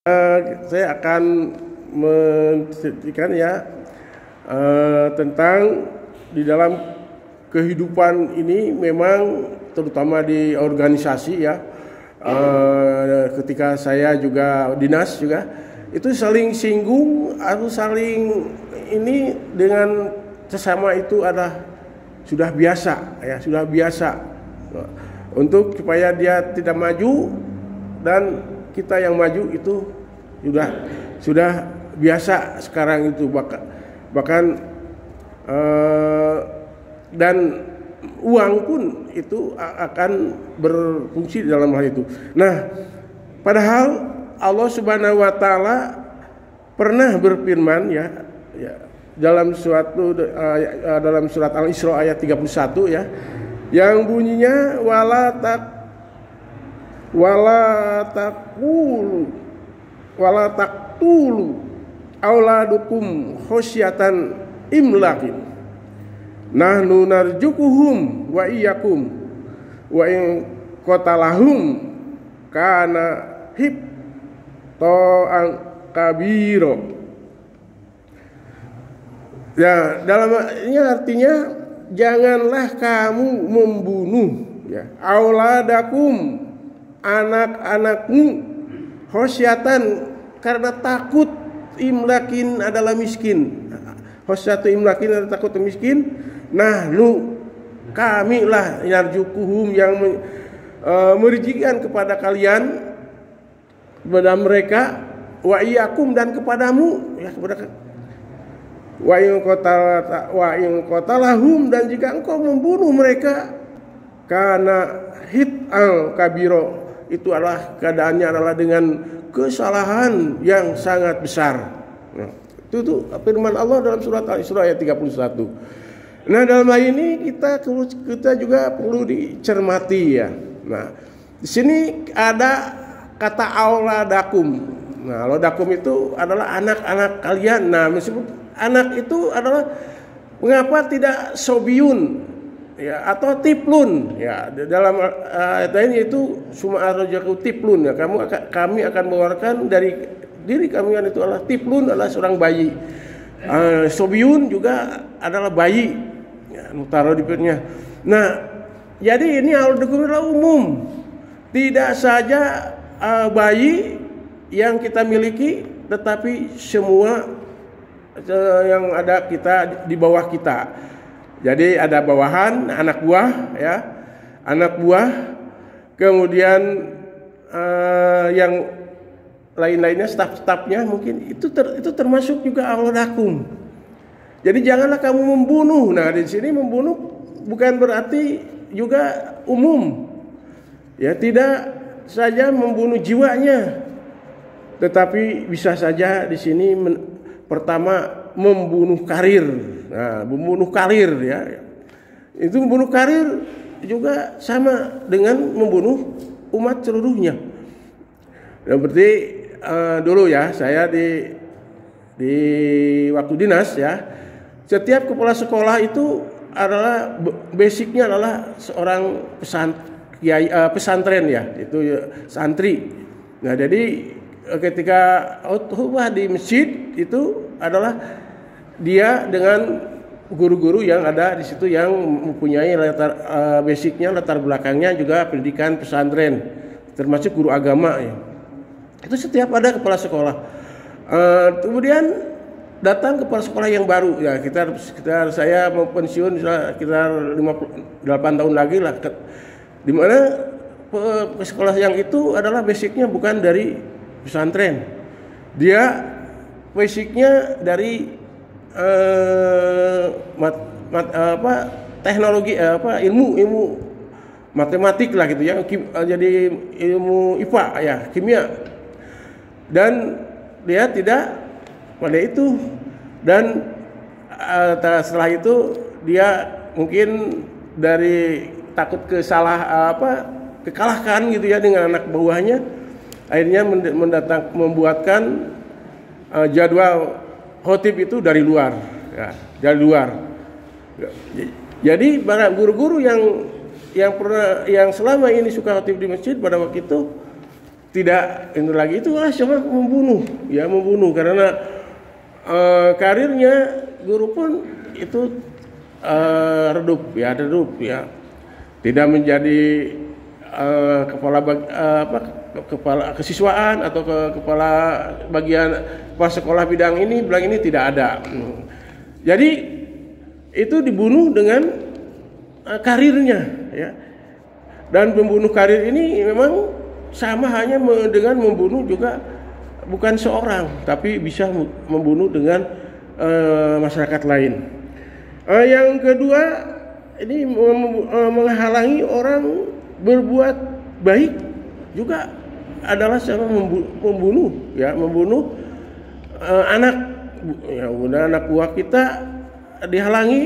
Saya akan menceritakan ya tentang di dalam kehidupan ini memang terutama di organisasi ya, ketika saya juga dinas juga itu saling singgung atau saling ini dengan sesama itu adalah sudah biasa ya, sudah biasa untuk supaya dia tidak maju dan kita yang maju itu sudah biasa sekarang itu bahkan dan uang pun itu akan berfungsi dalam hal itu. Nah, padahal Allah Subhanahu wa taala pernah berfirman ya dalam dalam surat Al-Isra ayat 31 ya, yang bunyinya wala taqtulu auladukum khasyatan imlakin nahnu narjukuhum wa iyyakum wa in qatalahum kana hibta'an kabiro. Ya, dalam ini artinya janganlah kamu membunuh ya auladakum, anak-anakmu, khosyatan karena takut, imlakin adalah miskin, khosyatu imlakin adalah takut miskin. Nah, kami lah yarjukuhum yang merijikan kepada kalian, kepada mereka, wa iyyakum dan kepadamu ya, kepada wa in qatalahum dan jika engkau membunuh mereka karena hit'al kabiro, itu adalah keadaannya adalah dengan kesalahan yang sangat besar. Nah, itu firman Allah dalam surat Al-Isra ayat 31. Nah, dalam hal ini kita juga perlu dicermati ya. Nah, di sini ada kata auladakum. Nah, auladakum itu adalah anak-anak kalian. Nah, meskipun anak itu adalah mengapa tidak sobiun ya atau tiplun ya, dalam ayat ini itu summa arjaku tiplun ya, kami akan mengeluarkan dari diri kami yang itu adalah tiplun, adalah seorang bayi. Sobiun juga adalah bayi ya, taruh di perutnya. Nah, jadi ini al-hukum adalah umum, tidak saja bayi yang kita miliki, tetapi semua yang ada kita di bawah kita. Jadi ada bawahan, anak buah ya, anak buah, kemudian yang lain-lainnya, staf-stafnya mungkin itu termasuk juga auladakum. Jadi janganlah kamu membunuh. Nah, di sini membunuh bukan berarti juga umum. Ya, tidak saja membunuh jiwanya, tetapi bisa saja di sini pertama membunuh karir. Nah, membunuh karir ya. Itu membunuh karir juga sama dengan membunuh umat seluruhnya. Nah, berarti dulu ya, saya di waktu dinas ya, setiap kepala sekolah itu adalah basicnya adalah seorang pesantren ya, itu santri. Nah, jadi ketika khutbah di masjid itu adalah dia dengan guru-guru yang ada di situ yang mempunyai basicnya, latar belakangnya juga pendidikan pesantren, termasuk guru agama ya. Itu setiap ada kepala sekolah. Kemudian datang kepala sekolah yang baru ya, saya mau pensiun sekitar 58 tahun lagi lah, di mana sekolah yang itu adalah basicnya bukan dari pesantren, dia basicnya dari teknologi ilmu matematik lah gitu ya, jadi ilmu IPA ya, kimia, dan dia tidak pada itu, dan setelah itu dia mungkin dari takut kekalahkan gitu ya dengan anak buahnya, akhirnya membuatkan jadwal khotib itu dari luar ya, dari luar. Jadi para guru-guru yang selama ini suka khotib di masjid pada waktu itu tidak itu lagi, itu cuma membunuh, ya membunuh karena karirnya guru pun itu redup ya, tidak menjadi kepala kesiswaan atau kepala bagian pas sekolah bidang ini tidak ada. Jadi itu dibunuh dengan karirnya, ya. Dan pembunuh karir ini memang sama hanya dengan membunuh juga bukan seorang, tapi bisa membunuh dengan masyarakat lain. Yang kedua, ini menghalangi orang berbuat baik juga adalah sama membunuh, ya, membunuh anak, ya, anak buah kita dihalangi,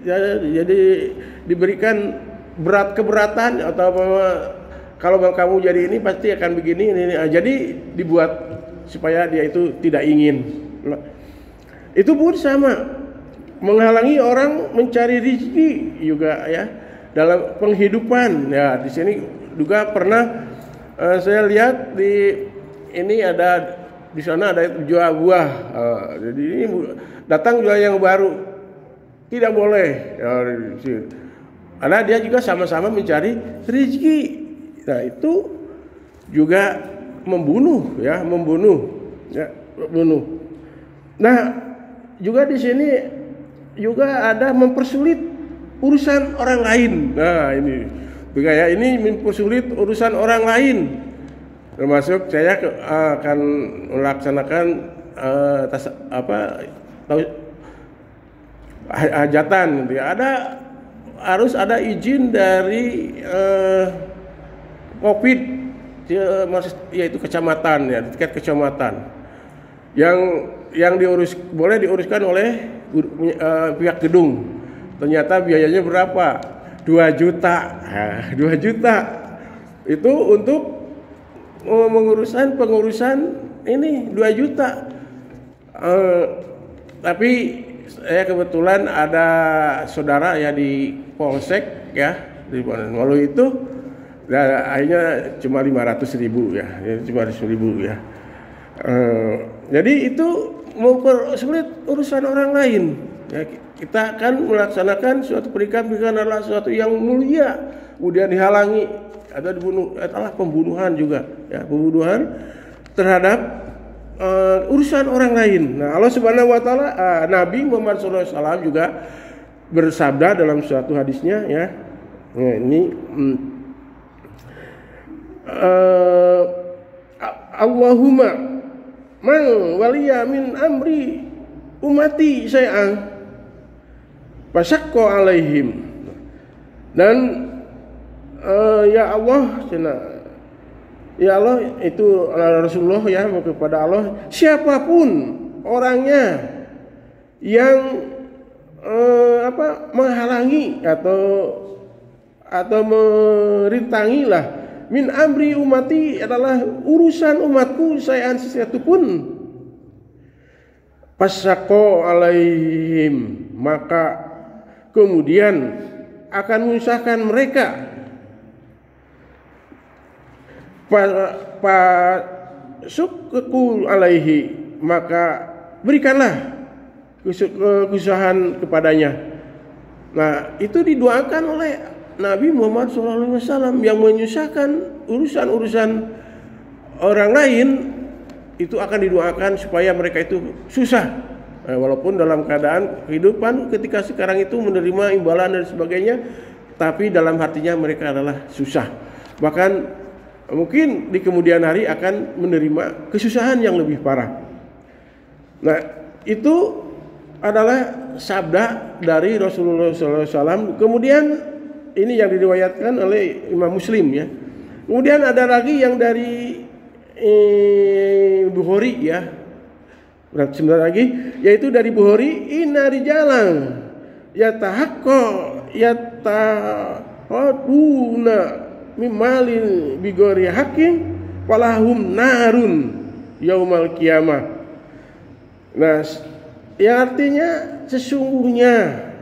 jadi diberikan keberatan atau kalau kamu jadi ini pasti akan begini ini. Jadi dibuat supaya dia itu tidak ingin. Itu pun sama, menghalangi orang mencari rezeki juga, ya, dalam penghidupan. Ya, di sini juga pernah saya lihat di sana ada jual buah. Jadi ini datang jual yang baru, tidak boleh. Karena dia juga sama-sama mencari rezeki. Nah, itu juga membunuh. Nah, juga di sini juga ada mempersulit urusan orang lain. Nah, ini mempersulit urusan orang lain. Termasuk saya akan melaksanakan hajatan, gitu ya. Harus ada izin dari Covid, yaitu kecamatan, ya, tingkat kecamatan, yang boleh diuruskan oleh pihak gedung. Ternyata biayanya berapa? 2 juta. Nah, 2 juta itu untuk pengurusan ini 2 juta. Tapi saya kebetulan ada saudara ya di Polsek, ya, di Malu itu, akhirnya cuma 500.000 ya, cuma 500.000 ya. Jadi itu mempersulit urusan orang lain. Ya, kita akan melaksanakan suatu pernikahan adalah suatu yang mulia, kemudian dihalangi atau dibunuh, adalah pembunuhan juga, ya, pembunuhan terhadap urusan orang lain. Nah, Allah Subhanahu wa taala, Nabi Muhammad SAW juga bersabda dalam suatu hadisnya, ya. Nah, ini Allahumma man waliya min amri ummati syai'an fasyaqqa alaihim. Dan ya Allah, ya Allah, itu Rasulullah, ya, kepada Allah, siapapun orangnya yang menghalangi atau merintangilah min amri umati, adalah urusan umatku, sayaan sesuatu pun, fasyaqqa alaihim, maka kemudian akan menyusahkan mereka, Fasuqqu alaihi, maka berikanlah kesusahan kepadanya. Nah, itu didoakan oleh Nabi Muhammad SAW yang menyusahkan urusan-urusan orang lain, itu akan didoakan supaya mereka itu susah. Walaupun dalam keadaan kehidupan ketika sekarang itu menerima imbalan dan sebagainya, tapi dalam hatinya mereka adalah susah. Bahkan mungkin di kemudian hari akan menerima kesusahan yang lebih parah. Nah, itu adalah sabda dari Rasulullah SAW. Kemudian ini yang diriwayatkan oleh Imam Muslim, ya. Kemudian ada lagi yang dari Bukhari, ya. Sebentar lagi, yaitu dari Bukhari, inna rijalan yatahaduna mimalin bigori hakim walahum narun yaumal qiyamah. Nah, yang artinya sesungguhnya,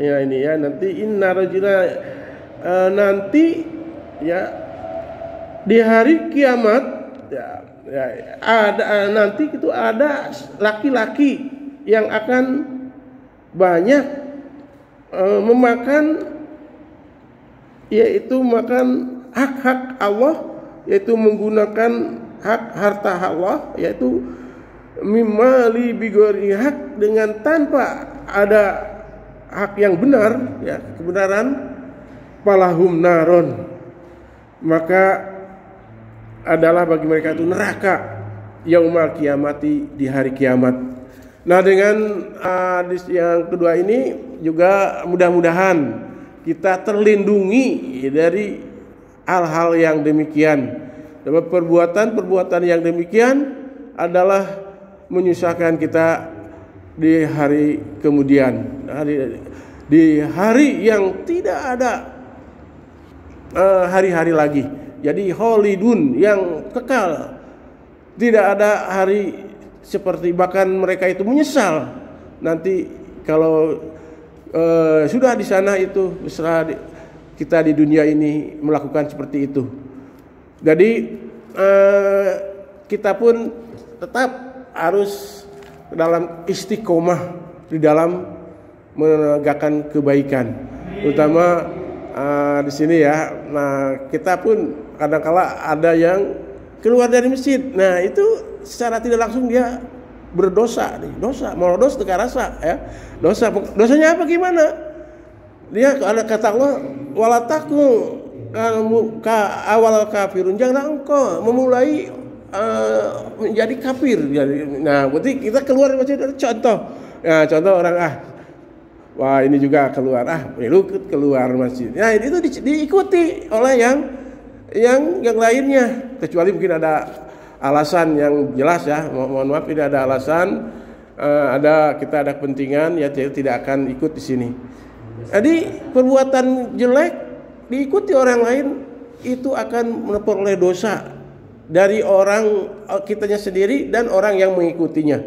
ya, ini, ya, nanti inna rajula, nanti, ya, di hari kiamat ada nanti itu ada laki-laki yang akan banyak memakan, yaitu makan hak-hak Allah, yaitu menggunakan hak harta Allah, yaitu mimali bigori hak, dengan tanpa ada hak yang benar, ya, kebenaran, palahum naron, maka adalah bagi mereka itu neraka yaumal kiamati, di hari kiamat. Nah, dengan hadis yang kedua ini juga mudah-mudahan kita terlindungi dari hal-hal yang demikian. Sebab perbuatan-perbuatan yang demikian adalah menyusahkan kita di hari kemudian, di hari yang tidak ada hari-hari lagi. Jadi khalidun, yang kekal, tidak ada hari seperti, bahkan mereka itu menyesal nanti kalau sudah di sana itu setelah kita di dunia ini melakukan seperti itu. Jadi kita pun tetap harus dalam istiqomah di dalam menegakkan kebaikan, terutama di sini ya. Nah, kita pun kadang-kala ada yang keluar dari masjid. Nah, itu secara tidak langsung dia berdosa nih, dosa, molodos teka rasa, ya. Dosanya apa, gimana? Dia ada kata Allah, walataku ka awal kafirun, janganlah engkau memulai menjadi kafir. Nah, berarti kita keluar dari masjid, contoh. Nah, contoh orang wah ini juga keluar, keluar masjid. Nah, itu diikuti oleh yang lainnya, kecuali mungkin ada alasan yang jelas, ya. Mohon maaf, tidak ada alasan, kita ada kepentingan, ya, tidak akan ikut di sini. Jadi perbuatan jelek diikuti orang lain itu akan memperoleh dosa dari orang kitanya sendiri dan orang yang mengikutinya.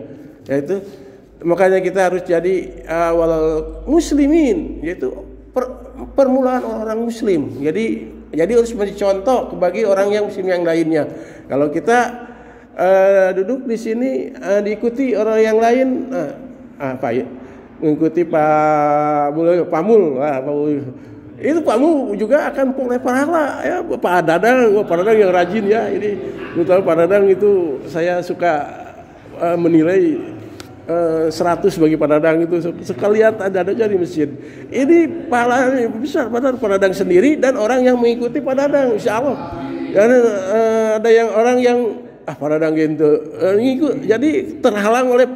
Yaitu makanya kita harus jadi awal muslimin, yaitu permulaan orang muslim. Jadi harus menjadi contoh bagi orang yang muslim yang lainnya. Kalau kita duduk di sini diikuti orang yang lain, apa ya? Mengikuti Pak Mul, itu Pak Mul juga akan memperoleh pahala, ya. Pak Dadang yang rajin, ya. Ini tahu Pak Dadang itu saya suka menilai 100 bagi Pak Dadang itu. Sekali lihat ada di masjid. Ini pahalanya besar pada Pak Dadang sendiri dan orang yang mengikuti Pak Dadang, insya Allah. Karena ada orang yang Pak Dadang gitu ngikut, jadi terhalang oleh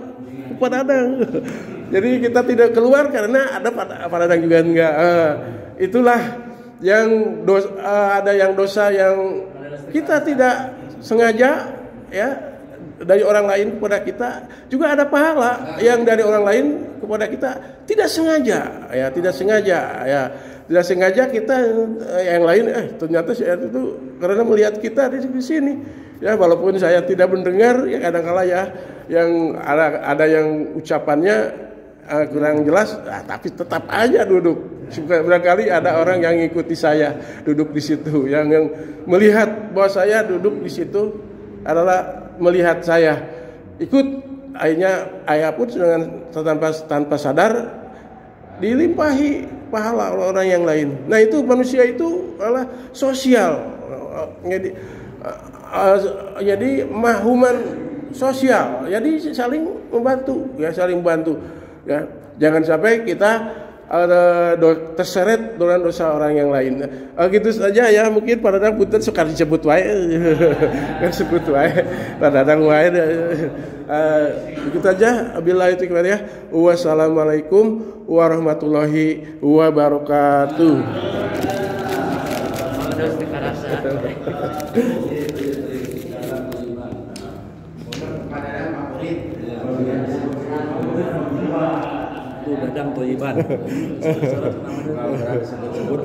Pak Dadang. Jadi kita tidak keluar karena ada Pak Dadang juga enggak. Itulah yang ada yang dosa yang kita tidak sengaja, ya, dari orang lain kepada kita, juga ada pahala yang dari orang lain kepada kita tidak sengaja, ya, tidak sengaja kita yang lain ternyata saya itu karena melihat kita di sini, ya, walaupun saya tidak mendengar, ya, kadang-kala, ya, yang ada yang ucapannya kurang jelas, tapi tetap aja duduk. Barangkali ada orang yang ngikuti saya duduk di situ, yang melihat bahwa saya duduk di situ adalah melihat saya ikut, akhirnya ayah pun dengan tanpa sadar dilimpahi pahala oleh orang yang lain. Nah, itu manusia itu adalah sosial, jadi mahuman sosial, jadi saling membantu, ya. Jangan sampai kita terseret dengan dosa orang yang lain. Gitu saja, ya. Mungkin Pak Dadang punten suka disebut wae. Disebut wae. Pak Dadang wae. Begitu aja. Billahi taufiq, ya. Wassalamualaikum warahmatullahi wabarakatuh. Dadang Toyiban. Sebut